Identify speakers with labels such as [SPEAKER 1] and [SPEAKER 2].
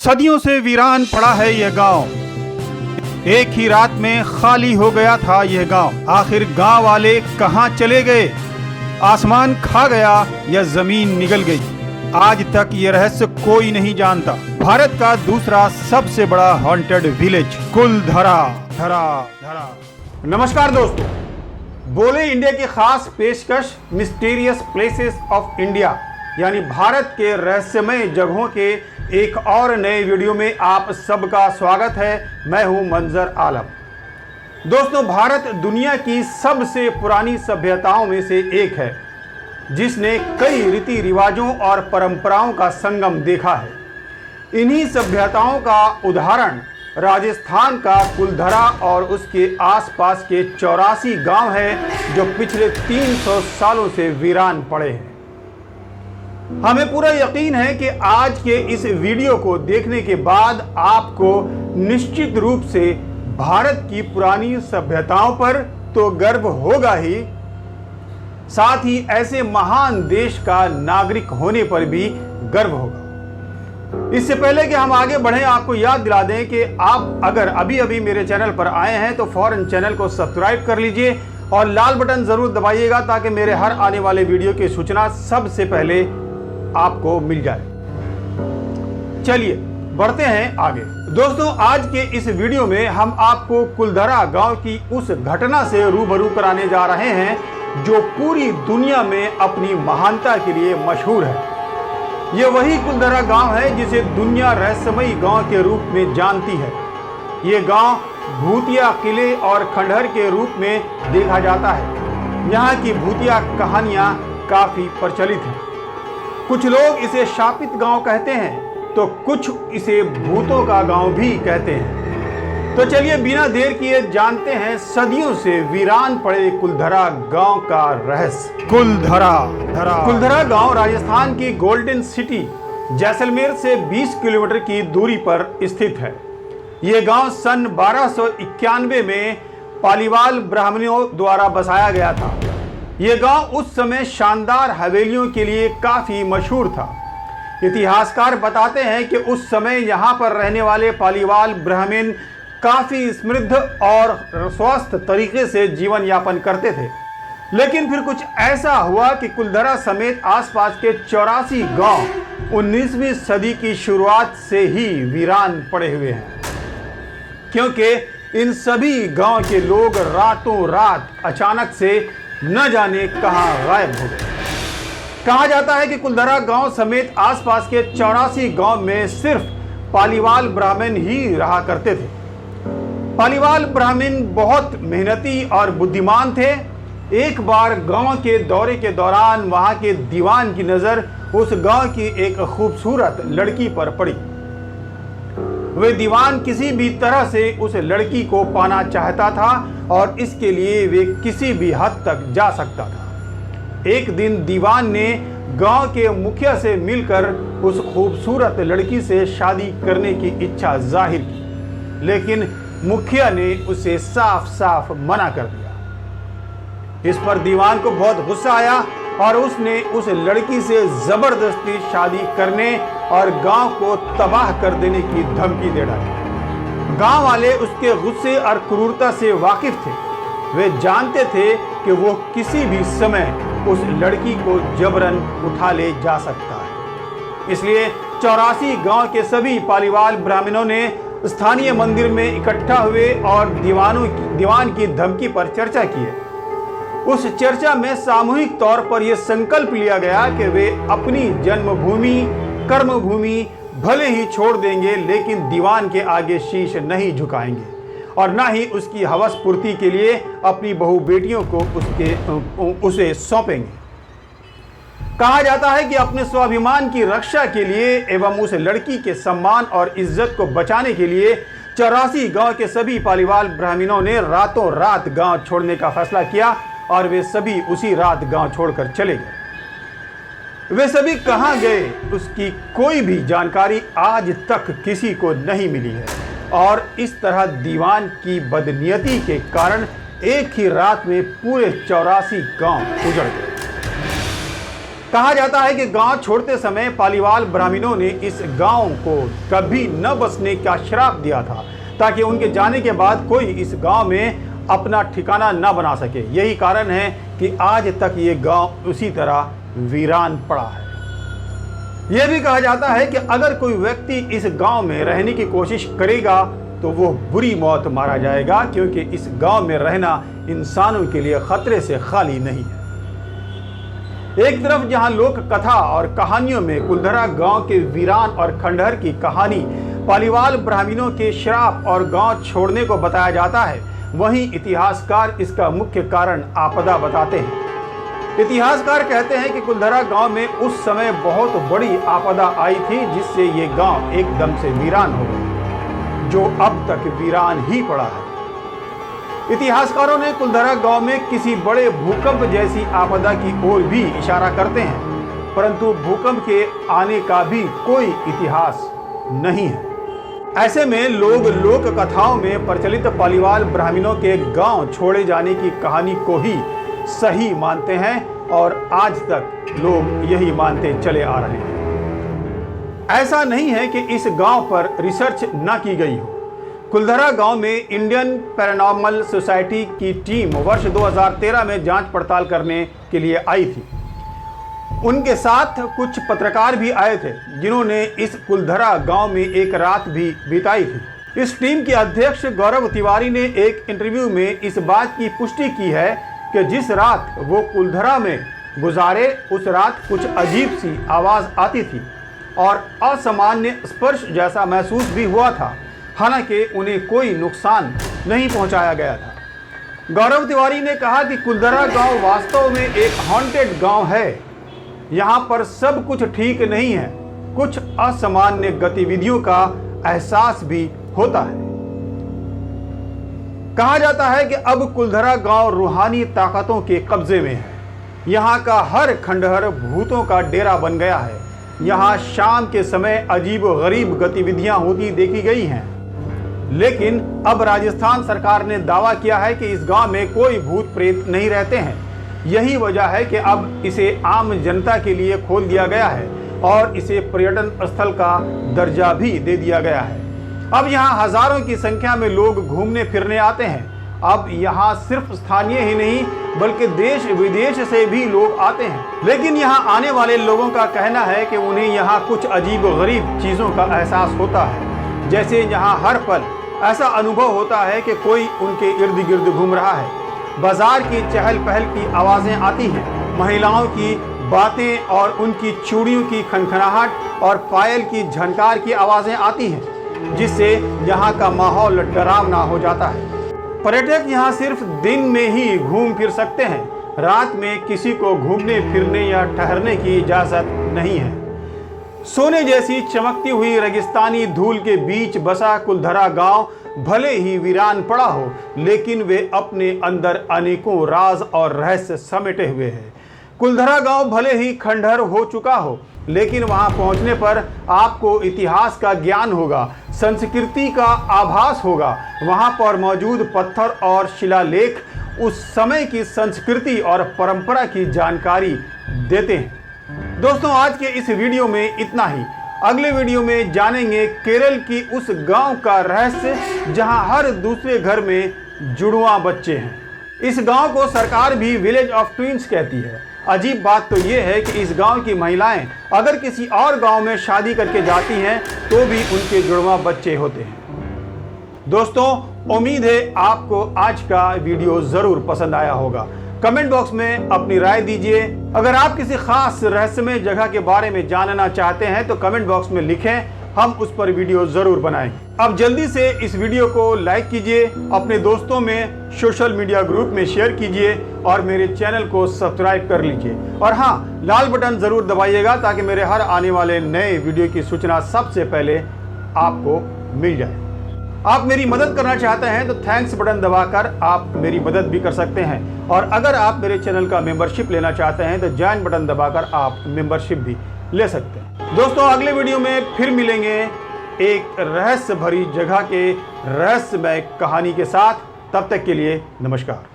[SPEAKER 1] सदियों से वीरान पड़ा है यह गांव। एक ही रात में खाली हो गया था यह गांव। आखिर गांव वाले कहां चले गए? आसमान खा गया या जमीन निगल गई? आज तक ये रहस्य कोई नहीं जानता। भारत का दूसरा सबसे बड़ा हॉन्टेड विलेज कुलधरा। धरा। नमस्कार दोस्तों, बोले इंडिया की खास पेशकश मिस्टीरियस प्लेसेस ऑफ इंडिया यानी भारत के रहस्यमय जगहों के एक और नए वीडियो में आप सबका स्वागत है। मैं हूं मंजर आलम। दोस्तों, भारत दुनिया की सबसे पुरानी सभ्यताओं में से एक है जिसने कई रीति रिवाजों और परंपराओं का संगम देखा है। इन्हीं सभ्यताओं का उदाहरण राजस्थान का कुलधरा और उसके आसपास के 84 गांव है जो पिछले 300 सालों से वीरान पड़े हैं। हमें पूरा यकीन है कि आज के इस वीडियो को देखने के बाद आपको निश्चित रूप से भारत की पुरानी सभ्यताओं पर तो गर्व होगा ही, साथ ही ऐसे महान देश का नागरिक होने पर भी गर्व होगा। इससे पहले कि हम आगे बढ़ें, आपको याद दिला दें कि आप अगर अभी अभी मेरे चैनल पर आए हैं तो फौरन चैनल को सब्सक्राइब कर लीजिए और लाल बटन जरूर दबाइएगा ताकि मेरे हर आने वाले वीडियो की सूचना सबसे पहले आपको मिल जाए। चलिए बढ़ते हैं आगे। दोस्तों, आज के इस वीडियो में हम आपको कुलधरा गांव की उस घटना से रूबरू कराने जा रहे हैं जो पूरी दुनिया में अपनी महानता के लिए मशहूर है। ये वही कुलधरा गांव है जिसे दुनिया रहस्यमयी गांव के रूप में जानती है। ये गांव भूतिया किले और खंडहर के रूप में देखा जाता है। यहाँ की भूतिया कहानियाँ काफी प्रचलित हैं। कुछ लोग इसे शापित गांव कहते हैं तो कुछ इसे भूतों का गांव भी कहते हैं। तो चलिए बिना देर किए जानते हैं सदियों से वीरान पड़े कुलधरा गांव का रहस्य। कुलधरा गांव राजस्थान की गोल्डन सिटी जैसलमेर से 20 किलोमीटर की दूरी पर स्थित है। यह गांव सन 1291 में पालीवाल ब्राह्मणों द्वारा बसाया गया था। यह गांव उस समय शानदार हवेलियों के लिए काफी मशहूर था। इतिहासकार बताते हैं कि उस समय यहां पर रहने वाले पालीवाल ब्राह्मण काफी समृद्ध और स्वस्थ तरीके से जीवन यापन करते थे। लेकिन फिर कुछ ऐसा हुआ कि कुलधरा समेत आसपास के 84 गांव 19वीं सदी की शुरुआत से ही वीरान पड़े हुए हैं, क्योंकि इन सभी गांव के लोग रातों रात अचानक से न जाने कहां गायब हो गए। कहा जाता है कि कुलधरा गांव समेत आसपास के 84 गांव में सिर्फ पालीवाल ब्राह्मण ही रहा करते थे। पालीवाल ब्राह्मण बहुत मेहनती और बुद्धिमान थे। एक बार गांव के दौरे के दौरान वहां के दीवान की नजर उस गांव की एक खूबसूरत लड़की पर पड़ी। वे दीवान किसी भी तरह से उस लड़की को पाना चाहता था और इसके लिए वे किसी भी हद तक जा सकता था। एक दिन दीवान ने गांव के मुखिया से मिलकर उस खूबसूरत लड़की से शादी करने की इच्छा जाहिर की, लेकिन मुखिया ने उसे साफ साफ मना कर दिया। इस पर दीवान को बहुत गुस्सा आया और उसने उस लड़की से जबरदस्ती शादी करने और गांव को तबाह कर देने की धमकी दे डाली। गांव वाले उसके गुस्से और क्रूरता से वाकिफ थे। वे जानते थे कि वो किसी भी समय उस लड़की को जबरन उठा ले जा सकता है। इसलिए 84 गांव के सभी पालीवाल ब्राह्मणों ने स्थानीय मंदिर में इकट्ठा हुए और दीवान की धमकी पर चर्चा की। उस चर्चा में सामूहिक तौर पर यह संकल्प लिया गया कि वे अपनी जन्मभूमि कर्मभूमि भले ही छोड़ देंगे, लेकिन दीवान के आगे शीश नहीं झुकाएंगे और ना ही उसकी हवस पूर्ति के लिए अपनी बहु बेटियों को उसे सौंपेंगे। कहा जाता है कि अपने स्वाभिमान की रक्षा के लिए एवं उस लड़की के सम्मान और इज्जत को बचाने के लिए 84 गांव के सभी पालीवाल ब्राह्मणों ने रातों रात गांव छोड़ने का फैसला किया और वे सभी उसी रात गांव छोड़कर चले गए। वे सभी कहां गए उसकी कोई भी जानकारी आज तक किसी को नहीं मिली है और इस तरह दीवान की बदनीयती के कारण एक ही रात में पूरे 84 गांव उजड़ गए। कहा जाता है कि गांव छोड़ते समय पालीवाल ब्राह्मणों ने इस गांव को कभी न बसने का श्राप दिया था, ताकि उनके जाने के बाद कोई इस गांव में अपना ठिकाना न बना सके। यही कारण है कि आज तक ये गांव उसी तरह वीरान पड़ा है। यह भी कहा जाता है कि अगर कोई व्यक्ति इस गांव में रहने की कोशिश करेगा तो वो बुरी मौत मारा जाएगा, क्योंकि इस गांव में रहना इंसानों के लिए खतरे से खाली नहीं है। एक तरफ जहां लोक कथा और कहानियों में कुलधरा गांव के वीरान और खंडहर की कहानी पालीवाल ब्राह्मणों के श्राप और गांव छोड़ने को बताया जाता है, वहीं इतिहासकार इसका मुख्य कारण आपदा बताते हैं। इतिहासकार कहते हैं कि कुलधरा गांव में उस समय बहुत बड़ी आपदा आई थी, जिससे ये गांव एकदम से वीरान हो गया, जो अब तक वीरान ही पड़ा है। इतिहासकारों ने कुलधरा गांव में किसी बड़े भूकंप जैसी आपदा की ओर भी इशारा करते हैं, परंतु भूकंप के आने का भी कोई इतिहास नहीं है। ऐसे में लोग लोक कथाओं में प्रचलित पालीवाल ब्राह्मणों के गांव छोड़े जाने की कहानी को ही सही मानते हैं और आज तक लोग यही मानते चले आ रहे हैं। ऐसा नहीं है कि इस गांव पर रिसर्च न की गई हो। कुलधरा गांव में इंडियन पैरानॉर्मल सोसाइटी की टीम वर्ष 2013 में जांच पड़ताल करने के लिए आई थी। उनके साथ कुछ पत्रकार भी आए थे, जिन्होंने इस कुलधरा गांव में एक रात भी बिताई थी। इस टीम के अध्यक्ष गौरव तिवारी ने एक इंटरव्यू में इस बात की पुष्टि की है कि जिस रात वो कुलधरा में गुजारे, उस रात कुछ अजीब सी आवाज़ आती थी और असामान्य स्पर्श जैसा महसूस भी हुआ था। हालांकि उन्हें कोई नुकसान नहीं पहुंचाया गया था। गौरव तिवारी ने कहा कि कुलधरा गांव वास्तव में एक हॉन्टेड गांव है। यहां पर सब कुछ ठीक नहीं है, कुछ असामान्य गतिविधियों का एहसास भी होता है। कहा जाता है कि अब कुलधरा गांव रूहानी ताकतों के कब्जे में है। यहां का हर खंडहर भूतों का डेरा बन गया है। यहां शाम के समय अजीब गरीब गतिविधियां होती देखी गई हैं। लेकिन अब राजस्थान सरकार ने दावा किया है कि इस गांव में कोई भूत प्रेत नहीं रहते हैं। यही वजह है कि अब इसे आम जनता के लिए खोल दिया गया है और इसे पर्यटन स्थल का दर्जा भी दे दिया गया है। अब यहाँ हजारों की संख्या में लोग घूमने फिरने आते हैं। अब यहाँ सिर्फ स्थानीय ही नहीं बल्कि देश विदेश से भी लोग आते हैं। लेकिन यहाँ आने वाले लोगों का कहना है कि उन्हें यहाँ कुछ अजीब गरीब चीज़ों का एहसास होता है, जैसे यहाँ हर पल ऐसा अनुभव होता है कि कोई उनके इर्द गिर्द घूम रहा है। बाजार की चहल पहल की आवाज़ें आती हैं, महिलाओं की बातें और उनकी चूड़ियों की खनखनाहट और पायल की झनकार की आवाज़ें आती हैं, जिससे यहाँ का माहौल डरावना हो जाता है। पर्यटक यहाँ सिर्फ दिन में ही घूम फिर सकते हैं, रात में किसी को घूमने फिरने या ठहरने की इजाज़त नहीं है। सोने जैसी चमकती हुई रेगिस्तानी धूल के बीच बसा कुलधरा गांव भले ही वीरान पड़ा हो, लेकिन वे अपने अंदर अनेकों राज और रहस्य समेटे हुए हैं। कुलधरा गांव भले ही खंडहर हो चुका हो, लेकिन वहां पहुंचने पर आपको इतिहास का ज्ञान होगा, संस्कृति का आभास होगा। वहां पर मौजूद पत्थर और शिलालेख उस समय की संस्कृति और परंपरा की जानकारी देते हैं। दोस्तों, आज के इस वीडियो में इतना ही। अगले वीडियो में जानेंगे केरल की उस गांव का रहस्य जहां हर दूसरे घर में जुड़वा बच्चे हैं। इस गांव को सरकार भी विलेज ऑफ ट्विंस कहती है। अजीब बात तो ये है कि इस गांव की महिलाएं अगर किसी और गांव में शादी करके जाती हैं तो भी उनके जुड़वा बच्चे होते हैं। दोस्तों, उम्मीद है आपको आज का वीडियो ज़रूर पसंद आया होगा। कमेंट बॉक्स में अपनी राय दीजिए। अगर आप किसी खास रहस्यमय जगह के बारे में जानना चाहते हैं तो कमेंट बॉक्स में लिखें, हम उस पर वीडियो ज़रूर बनाएंगे। अब जल्दी से इस वीडियो को लाइक कीजिए, अपने दोस्तों में सोशल मीडिया ग्रुप में शेयर कीजिए और मेरे चैनल को सब्सक्राइब कर लीजिए। और हाँ, लाल बटन ज़रूर दबाइएगा ताकि मेरे हर आने वाले नए वीडियो की सूचना सबसे पहले आपको मिल जाए। आप मेरी मदद करना चाहते हैं तो थैंक्स बटन दबाकर आप मेरी मदद भी कर सकते हैं। और अगर आप मेरे चैनल का मेंबरशिप लेना चाहते हैं तो ज्वाइन बटन दबाकर आप मेंबरशिप भी ले सकते हैं। दोस्तों, अगले वीडियो में फिर मिलेंगे एक रहस्य भरी जगह के रहस्यमय कहानी के साथ। तब तक के लिए नमस्कार।